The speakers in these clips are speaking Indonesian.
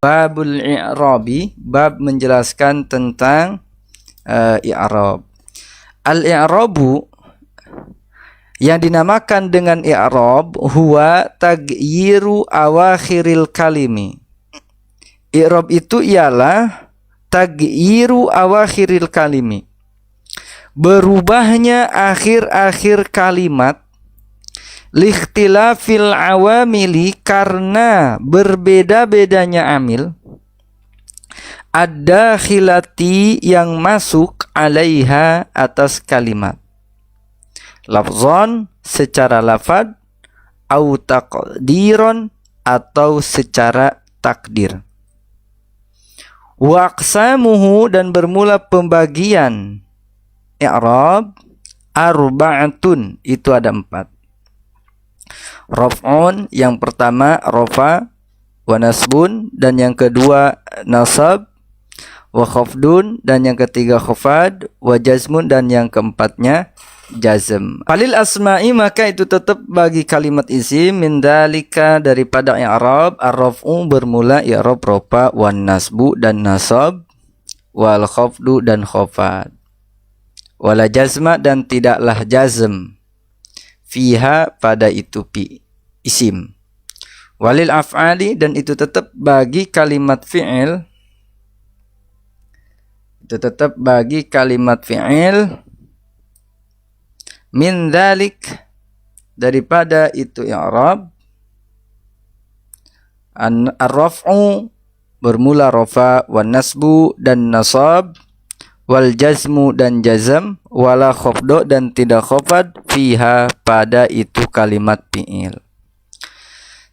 Babul i'rabi, bab menjelaskan tentang i'rab. Al-i'rabu yang dinamakan dengan i'rab huwa taghyiru awakhiril kalimi. I'rab itu ialah taghyiru awakhiril kalimi, berubahnya akhir-akhir kalimat, likhtilafil awamili, karena berbeda-bedanya amil, ad-dakhilati, yang masuk, alaiha, atas kalimat, lafzon, secara lafad, au taqdiron, atau secara takdir. Wa aqsamuhu, dan bermula pembagian i'rab, arba'atun, itu ada 4. Raf'un, yang pertama rafa, wa nasbun, dan yang kedua nasab, wa khafdun, dan yang ketiga khafad, wa jazmun, dan yang keempatnya jazm. Falil asma'i, maka itu tetap bagi kalimat isim, min dalika, daripada i'rab, ar-raf'u, bermula i'rab rafa, wan nasbu, dan nasab, wal khafdu, dan khafad, wala jazma, dan tidaklah jazm, fiha, pada itu isim. Walil af'ali, dan itu tetap bagi kalimat fi'il, itu tetap bagi kalimat fi'il, min dzalik, daripada itu i'rab, ar-raf'u, bermula rafa, wan nasbu, dan nasab, wal jazmu, dan jazm, wala khafdu, dan tidak khafad, fiha, pada itu kalimat fi'il.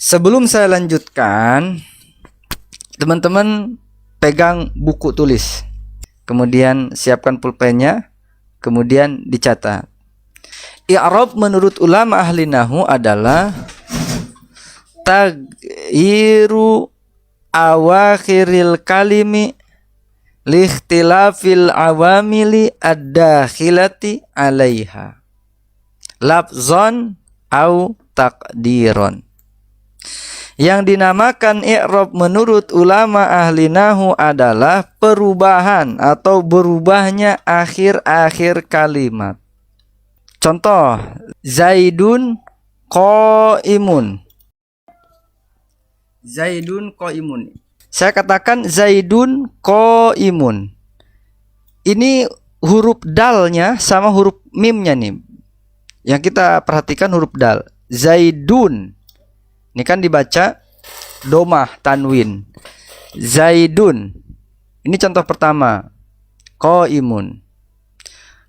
Sebelum saya lanjutkan, teman-teman pegang buku tulis, kemudian siapkan pulpennya, kemudian dicatat. I'rab menurut ulama ahli nahwu adalah taghyiru awakhiril kalimi likhtilafil awamili ad-dakhilati alaiha, lafzon au takdiron. Yang dinamakan i'rab menurut ulama ahli nahwu adalah perubahan atau berubahnya akhir-akhir kalimat. Contoh, Zaidun qaimun. Zaidun qaimun. Saya katakan Zaidun qaimun. Ini huruf dalnya sama huruf mimnya nih. Yang kita perhatikan huruf dal. Zaidun. Ini kan dibaca domah tanwin. Zaidun. Ini contoh pertama. Qaimun.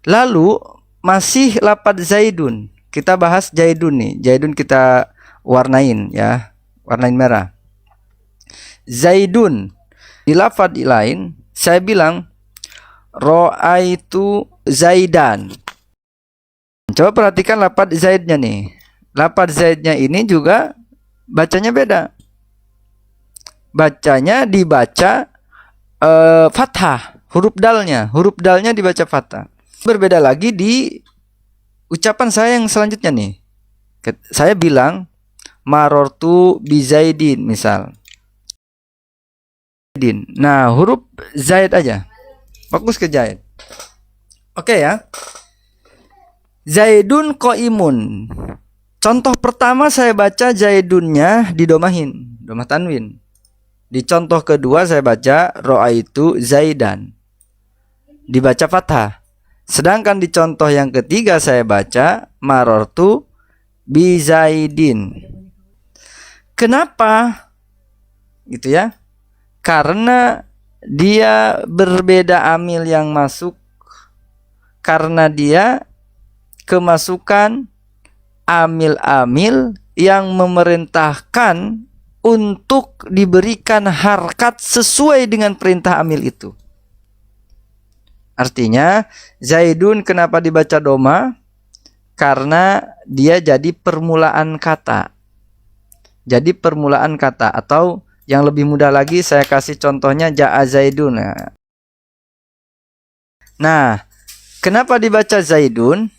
Lalu masih lafaz Zaidun. Kita bahas Zaidun nih. Zaidun kita warnain ya. Warnain merah. Zaidun. Di lafaz lain saya bilang ra'aitu Zaidan. Coba perhatikan lafaz Zaidnya nih. Lafaz Zaidnya ini juga bacanya beda. Bacanya dibaca fathah, huruf dalnya. Huruf dalnya dibaca fathah. Berbeda lagi di ucapan saya yang selanjutnya nih. Saya bilang marortu bi Zaidin misal. Nah, huruf Zaid aja. Fokus ke Zaid. Oke ya. Zaidun qaimun. Contoh pertama saya baca Zaidunnya didomahin, domah tanwin. Di contoh kedua saya baca ra'aitu Zaidan, dibaca fathah. Sedangkan di contoh yang ketiga saya baca marortu bi Zaidin. Kenapa? Gitu ya. Karena dia berbeda amil yang masuk, karena dia kemasukan amil-amil yang memerintahkan untuk diberikan harkat sesuai dengan perintah amil itu. Artinya Zaidun kenapa dibaca doma? Karena dia jadi permulaan kata. Jadi permulaan kata, atau yang lebih mudah lagi saya kasih contohnya ja'a Zaidun. Nah, kenapa dibaca Zaidun?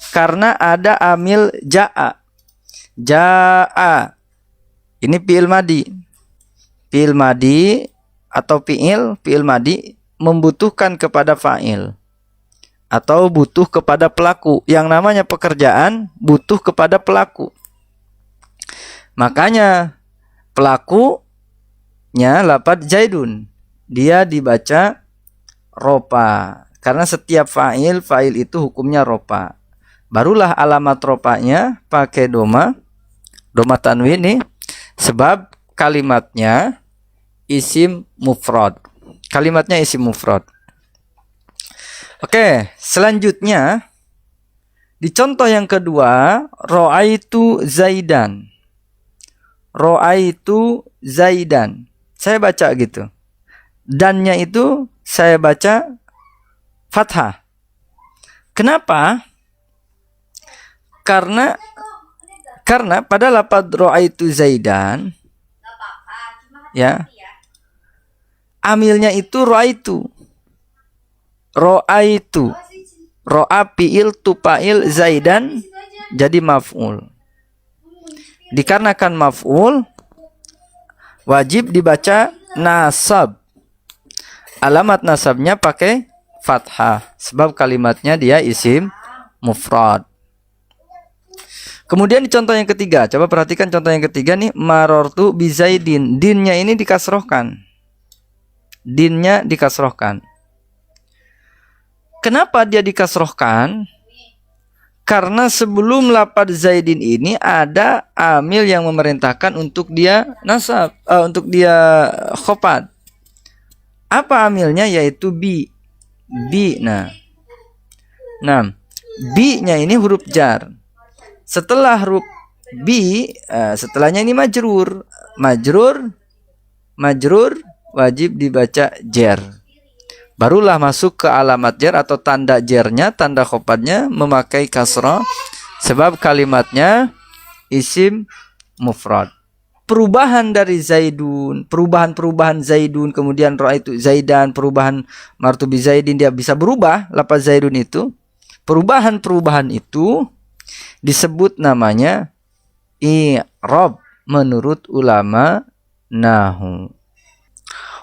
Karena ada amil ja'a. Ja'a. Ini fi'il madi. fi'il madi atau fi'il madi membutuhkan kepada fa'il atau butuh kepada pelaku. Yang namanya pekerjaan butuh kepada pelaku. Makanya pelakunya lafaz Zaidun. Dia dibaca ropa. Karena setiap fa'il itu hukumnya ropa. Barulah alamat ropanya pakai doma tanwin nih. Sebab kalimatnya isim mufrad. Kalimatnya isim mufrad. Oke, selanjutnya di contoh yang kedua, ro'aitu Zaidan. Ro'aitu Zaidan. Saya baca gitu. Dannya itu saya baca fathah. Kenapa? Karena pada lafaz ro'aitu Zaidan, ya, amilnya itu ro'aitu. Ro'aitu. Ro'a fi'il tu fa'il Zaidan jadi maf'ul. Dikarenakan maf'ul wajib dibaca nasab. Alamat nasabnya pakai fathah sebab kalimatnya dia isim mufrad. Kemudian di contoh yang ketiga, coba perhatikan contoh yang ketiga nih, marortu bi Zaidin. Dinnya ini dikasrohkan. Dinnya dikasrohkan. Kenapa dia dikasrohkan? Karena sebelum lafaz Zaidin ini ada amil yang memerintahkan untuk dia nasab, untuk dia khofad. Apa amilnya? Yaitu bi. Nah, bi-nya ini huruf jar. Setelah huruf bi, setelahnya ini majrur. Majrur wajib dibaca jar. Barulah masuk ke alamat jar atau tanda jarnya, tanda khofadnya memakai kasrah sebab kalimatnya isim mufrad. Perubahan dari Zaidun, perubahan Zaidun, kemudian ro'aitu Zaidan, perubahan martu bi Zaidin, dia bisa berubah lafaz Zaidun itu. Perubahan itu disebut namanya i'rab menurut ulama nahwu.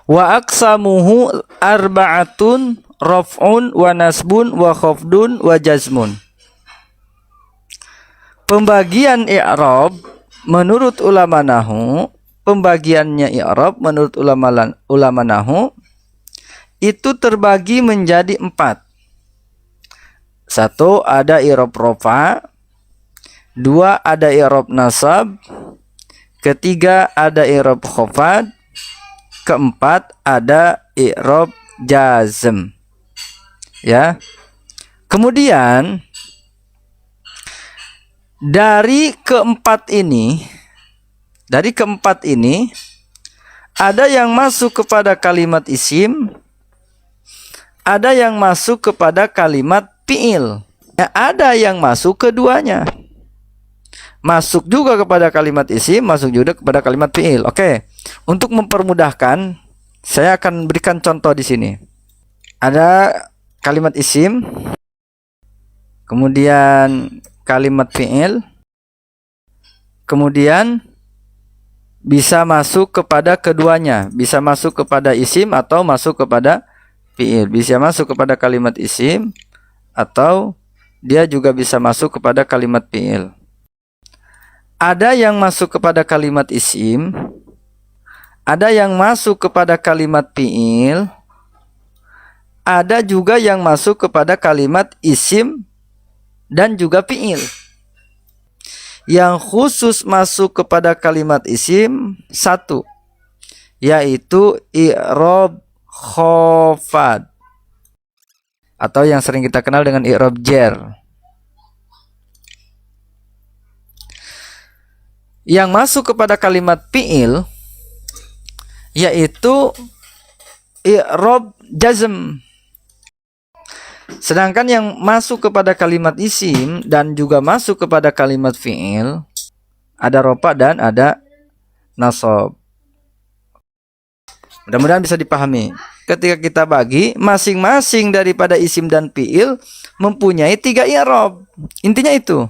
Wa aqsamuhu arba'atun raf'un wa nasbun wa khafdun wa jazmun. Pembagian i'rab menurut ulama nahwu, pembagiannya i'rab menurut ulama nahwu itu terbagi menjadi 4. 1 ada i'rab rafa, 2 ada i'rab nasab, 3 ada i'rab khafad, 4 ada i'rab jazm. Ya. Kemudian dari keempat ini ada yang masuk kepada kalimat isim, ada yang masuk kepada kalimat fi'il. Ya, ada yang masuk keduanya. Masuk juga kepada kalimat isim, masuk juga kepada kalimat fi'il. Oke. Untuk mempermudahkan, saya akan berikan contoh di sini. Ada kalimat isim, kemudian kalimat fi'il, kemudian bisa masuk kepada keduanya, bisa masuk kepada isim atau masuk kepada fi'il. Bisa masuk kepada kalimat isim atau dia juga bisa masuk kepada kalimat fi'il. Ada yang masuk kepada kalimat isim, ada yang masuk kepada kalimat fi'il, ada juga yang masuk kepada kalimat isim dan juga fi'il. Yang khusus masuk kepada kalimat isim 1, yaitu i'rab khafad atau yang sering kita kenal dengan i'rab jar. Yang masuk kepada kalimat fi'il yaitu i'rab jazm. Sedangkan yang masuk kepada kalimat isim dan juga masuk kepada kalimat fi'il ada rofa dan ada nasab. Mudah-mudahan bisa dipahami. Ketika kita bagi, masing-masing daripada isim dan fi'il mempunyai 3 i'rab. Intinya itu,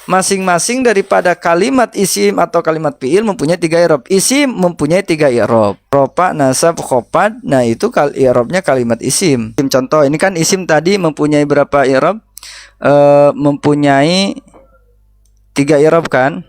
masing-masing daripada kalimat isim atau kalimat fiil mempunyai 3 i'rab. Isim mempunyai 3 i'rab. Rofa, nasab, khofad. Nah, itu i'rabnya kalimat isim. Contoh, ini kan isim tadi mempunyai berapa i'rab? Mempunyai 3 i'rab kan?